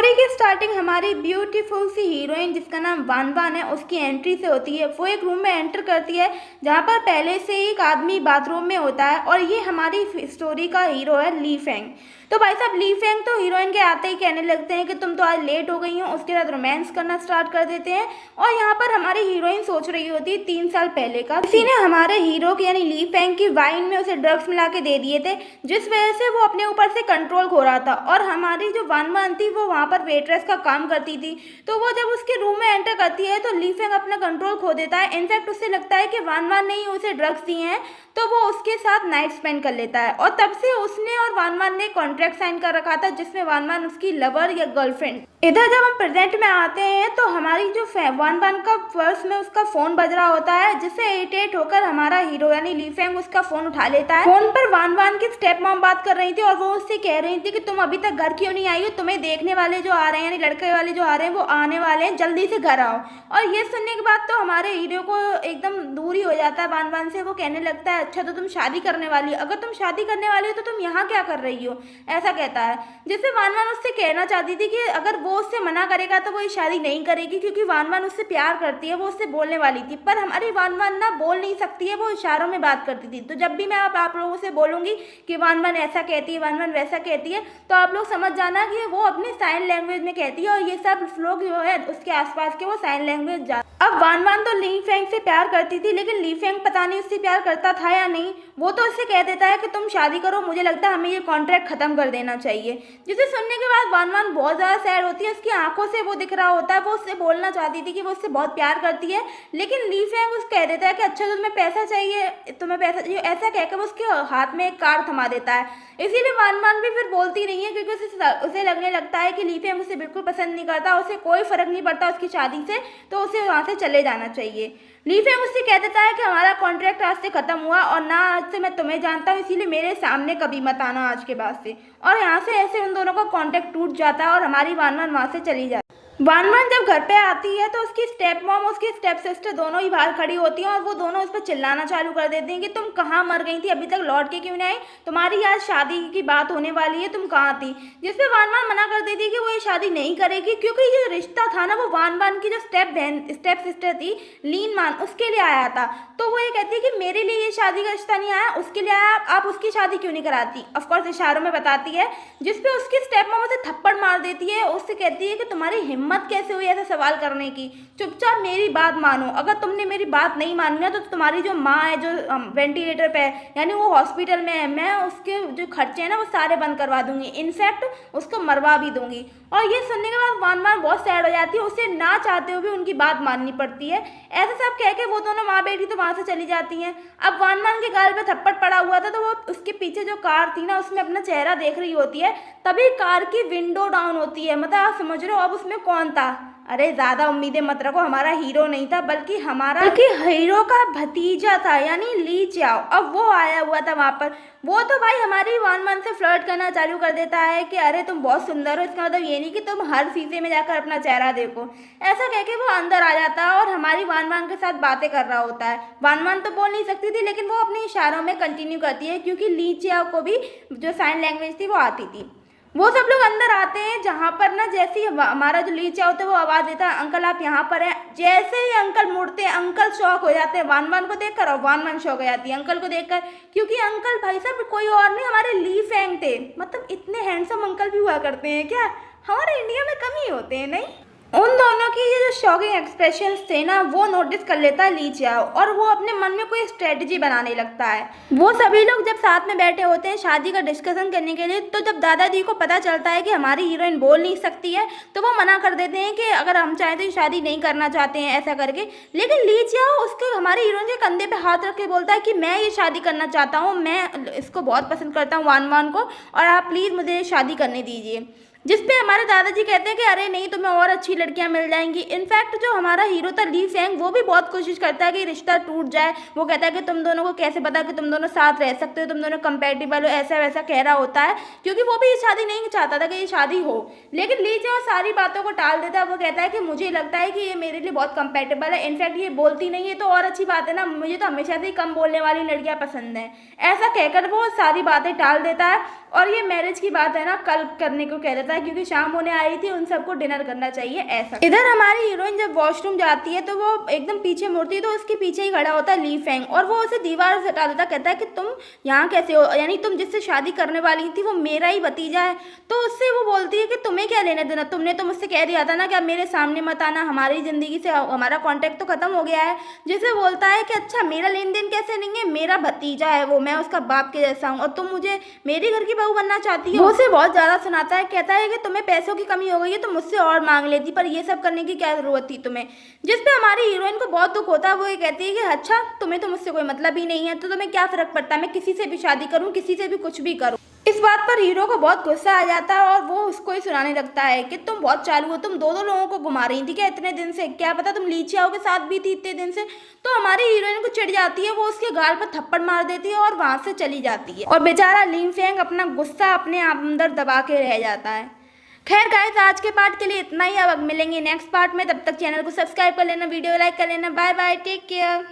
Story की starting हमारी beautiful सी heroine जिसका नाम वान वान है उसकी एंट्री से होती है। वो एक रूम में एंटर करती है जहाँ पर पहले से एक आदमी बाथरूम में होता है और ये हमारी स्टोरी का हीरो है ली फेंग। तो भाई साहब ली फेंग तो हीरोइन के आते ही कहने लगते हैं कि तुम तो आज लेट हो गई हो, उसके साथ रोमांस करना स्टार्ट कर देते हैं। और यहाँ पर हमारी हीरोइन सोच रही होती है 3 साल पहले का किसी ने हमारे हीरो की यानी ली फेंग की वाइन में उसे ड्रग्स मिला के दे दिए थे, जिस वजह से वो अपने ऊपर से कंट्रोल खो रहा था। और हमारी जो वान वान थी वो वहाँ पर वेट्रेस का काम करती थी, तो वो जब उसके रूम में एंटर करती है तो ली फेंग अपना कंट्रोल खो देता है। इनफैक्ट उससे लगता है कि वान वान ने ही उसे ड्रग्स दिए हैं, तो वो उसके साथ नाइट स्पेंड कर लेता है। और तब से उसने और वान वान ने कॉन्ट्रैक्ट साइन कर रखा था जिसमें वान वान उसकी लवर या गर्लफ्रेंड। इधर जब हम प्रेजेंट में आते हैं तो हमारी जो वान वान का पर्स में उसका फोन बज रहा होता है, जिससे इरिटेट होकर हमारा हीरो यानी ली फेंग उसका फोन उठा लेता है। फोन पर वान वान की स्टेप मॉम बात कर रही थी और वो उससे कह रही थी कि तुम अभी तक घर क्यों नहीं आई हो, तुम्हें देखने वाले जो आ रहे हैं यानी लड़के वाले जो आ रहे हैं वो आने वाले हैं, जल्दी से घर आओ। और ये सुनने के बाद तो हमारे हीरो को एकदम दूरी हो जाता है वान वान से। वो कहने लगता है अच्छा तो तुम शादी करने वाली हो, अगर तुम शादी करने वाली हो तो तुम यहाँ क्या कर रही हो, ऐसा कहता है। जिससे वान वान उससे कहना चाहती थी कि अगर वो उससे मना करेगा तो वो ये शादी नहीं करेगी, क्योंकि वान वान उससे प्यार करती है। वो उससे बोलने वाली थी पर हमारी वान वान ना बोल नहीं सकती है, वो इशारों में बात करती थी। तो जब भी मैं आप लोगों से बोलूँगी कि वान वान ऐसा कहती है, वान वान वैसा कहती है, तो आप लोग समझ जाना कि वो अपनी साइन लैंग्वेज में कहती है और ये सब लोग जो है उसके आसपास के वो साइन लैंग्वेज। अब वान वान तो ली फेंग से प्यार करती थी, लेकिन ली फेंग पता नहीं उससे प्यार करता था या नहीं। वो तो उससे कह देता है कि तुम शादी करो, मुझे लगता है हमें ये कॉन्ट्रैक्ट खत्म कर देना चाहिए। जिसे सुनने के बाद वान वान बहुत ज़्यादा सैड होती है, उसकी आंखों से वो दिख रहा होता है। वो उससे बोलना चाहती थी कि वो उससे बहुत प्यार करती है, लेकिन ली फेंग उस कह देता है कि अच्छा तो तुम्हें पैसा चाहिए, तुम्हें पैसा चाहिए, ऐसा कहकर वो उसके हाथ में एक कार्ड थमा देता है। इसीलिए वान वान भी फिर बोलती नहीं है, क्योंकि उसे लगने लगता है कि ली फेंग उसे बिल्कुल पसंद नहीं करता, उसे कोई फर्क नहीं पड़ता उसकी शादी से, तो उसे वहाँ से चले जाना चाहिए। ली फेंग उससे कह देता है कि हमारा कॉन्ट्रैक्ट आज से खत्म हुआ और ना आज से मैं तुम्हें जानता हूँ, इसीलिए मेरे सामने कभी मत आना आज के बाद से। और यहाँ से ऐसे उन दोनों का कॉन्ट्रैक्ट टूट जाता है और हमारी वान वान वहाँ से चली जाती है। वान वान जब घर पे आती है तो उसकी स्टेप मॉम उसकी स्टेप सिस्टर दोनों ही बाहर खड़ी होती हैं और वो दोनों उस पर चिल्लाना चालू कर देती हैं कि तुम कहाँ मर गई थी, अभी तक लौट के क्यों नहीं आई, तुम्हारी आज शादी की बात होने वाली है, तुम कहाँ थी। जिसपे वान वान मना कर देती है कि वो ये शादी नहीं करेगी, क्योंकि ये रिश्ता था ना वो वान वान की जो स्टेप सिस्टर थी लीन मान उसके लिए आया था। तो वो ये कहती है कि मेरे लिए ये शादी का रिश्ता नहीं आया, उसके लिए आया, आप उसकी शादी क्यों नहीं कराती। ऑफकोर्स इशारों में बताती है, जिसपे उसकी स्टेप मॉम उसे थप्पड़ मार देती है। उससे कहती है कि तुम्हारी हिम्मत कैसे हुई ऐसा सवाल करने की, चुपचाप मेरी बात मानो, अगर तुमने मेरी बात नहीं मानी ना तो तुम्हारी जो माँ है जो वेंटिलेटर पे है यानी वो हॉस्पिटल में है, मैं उसके जो खर्चे हैं ना वो सारे बंद करवा दूंगी, इनफैक्ट उसको मरवा भी दूंगी। और ये सुनने के बाद वान वान बहुत सैड हो जाती है, उसे ना चाहते हुए भी उनकी बात माननी पड़ती है। ऐसा सब कह के वो दोनों माँ बेटी तो वहाँ से चली जाती हैं। अब वान वान के गाल पे थप्पड़ पड़ा हुआ था, तो वो उसके पीछे जो कार थी ना उसमें अपना चेहरा देख रही होती है, तभी कार की विंडो डाउन होती है। मतलब आप समझ रहे हो अब उसमें कौन था। अरे ज़्यादा उम्मीदें मत रखो, हमारा हीरो नहीं था बल्कि हीरो का भतीजा था यानी ली चाओ। अब वो आया हुआ था वहाँ पर। वो तो भाई हमारी वान वान से फ्लर्ट करना चालू कर देता है कि अरे तुम बहुत सुंदर हो, इसका मतलब ये नहीं कि तुम हर शीशे में जाकर अपना चेहरा देखो, ऐसा कह के वो अंदर आ जाता है और हमारी वान वान के साथ बातें कर रहा होता है। वान वान तो बोल नहीं सकती थी, लेकिन वो अपने इशारों में कंटिन्यू करती है, क्योंकि ली चाओ को भी जो साइन लैंग्वेज थी वो आती थी। वो सब लोग अंदर आते हैं, जहाँ पर ना जैसे ही हमारा जो ली चाओ होता है वो आवाज़ देता है अंकल आप यहाँ पर हैं। जैसे ही अंकल मुड़ते हैं अंकल शॉक हो जाते हैं वान वान को देखकर, और वान वान शॉक हो जाती है अंकल को देखकर, क्योंकि अंकल भाई साहब कोई और नहीं हमारे ली फेंग थे। मतलब इतने हैंडसम अंकल भी हुआ करते हैं क्या, हमारे इंडिया में कम ही होते हैं नहीं। उन दोनों की ये जो शॉकिंग एक्सप्रेशंस थे ना वो नोटिस कर लेता है ली चाओ और वो अपने मन में कोई स्ट्रेटजी बनाने लगता है। वो सभी लोग जब साथ में बैठे होते हैं शादी का डिस्कशन करने के लिए, तो जब दादाजी को पता चलता है कि हमारी हीरोइन बोल नहीं सकती है तो वो मना कर देते हैं कि अगर हम चाहें तो शादी नहीं करना चाहते हैं ऐसा करके। लेकिन ली चाओ उसके हमारी हीरोइन के कंधे पे हाथ रख के बोलता है कि मैं ये शादी करना चाहता हूँ, मैं इसको बहुत पसंद करता हूँ वान वान को, और आप प्लीज़ मुझे शादी करने दीजिए। जिसपे हमारे दादाजी कहते हैं कि अरे नहीं तुम्हें और अच्छी लड़कियां मिल जाएंगी। इनफैक्ट जो हमारा हीरो था ली फेंग वो भी बहुत कोशिश करता है कि रिश्ता टूट जाए। वो कहता है कि तुम दोनों को कैसे पता कि तुम दोनों साथ रह सकते हो, तुम दोनों कंपेटिबल हो, ऐसा वैसा कह रहा होता है, क्योंकि वो भी ये शादी नहीं चाहता था कि ये शादी हो। लेकिन ली जो सारी बातों को टाल देता है, वो कहता है कि मुझे लगता है कि ये मेरे लिए बहुत कंपेटेबल है, इनफैक्ट ये बोलती नहीं है तो और अच्छी बात है ना, मुझे तो हमेशा से ही कम बोलने वाली लड़कियाँ पसंद हैं। ऐसा कहकर वो सारी बातें टाल देता है और ये मैरिज की बात है ना कल करने को कह देता है। जाता है क्योंकि शाम होने आ रही थी, उन सबको डिनर करना चाहिए ऐसा। इधर हमारी हीरोइन जब वॉशरूम जाती है तो वो एकदम पीछे मुड़ती है तो उसके पीछे ही खड़ा होता है ली फेंग और वो उसे दीवार से हटा देता, कहता है कि तुम यहाँ कैसे हो, यानी तुम जिससे शादी करने वाली थी वो मेरा ही भतीजा है। तो उससे वो बोलती है कि तुम्हें क्या लेना देना, तुमने तो मुझसे कह दिया था ना कि अब मेरे सामने मत आना, हमारी ज़िंदगी से हमारा कॉन्टैक्ट तो खत्म हो गया है। जिसे बोलता है कि अच्छा मेरा लेन देन कैसे नहीं है, मेरा भतीजा है वो, मैं उसका बाप के जैसा हूँ और तुम मुझे मेरे घर की बहू बनना चाहती हो। वो उसे बहुत ज़्यादा सुनाता है, कहता है कि तुम्हें पैसों की कमी हो गई है तो मुझसे और मांग लेती, पर ये सब करने की क्या ज़रूरत थी तुम्हें। जिस पे हमारी हीरोइन को बहुत दुख होता है, वो ये कहती है कि अच्छा तुम्हें तो मुझसे कोई मतलब ही नहीं है, तो तुम्हें क्या फ़र्क पड़ता है, मैं किसी से भी शादी करूँ, किसी से भी कुछ भी करूँ। इस बात पर हीरो को बहुत गुस्सा आ जाता है और वो उसको ही सुनाने लगता है कि तुम बहुत चालू हो, तुम दो लोगों को घुमा रही थी क्या इतने दिन से, क्या पता तुम लीचियाओं के साथ भी थी इतने दिन से। तो हमारी हीरोइन को चिढ़ जाती है, वो उसके गाल पर थप्पड़ मार देती है और वहां से चली जाती है और बेचारा ली फेंग अपना गुस्सा अपने अंदर दबा के रह जाता है। खैर गाइस, आज के पार्ट के लिए इतना ही, अब मिलेंगे नेक्स्ट पार्ट में, तब तक चैनल को सब्सक्राइब कर लेना, वीडियो लाइक कर लेना। Bye bye, take care.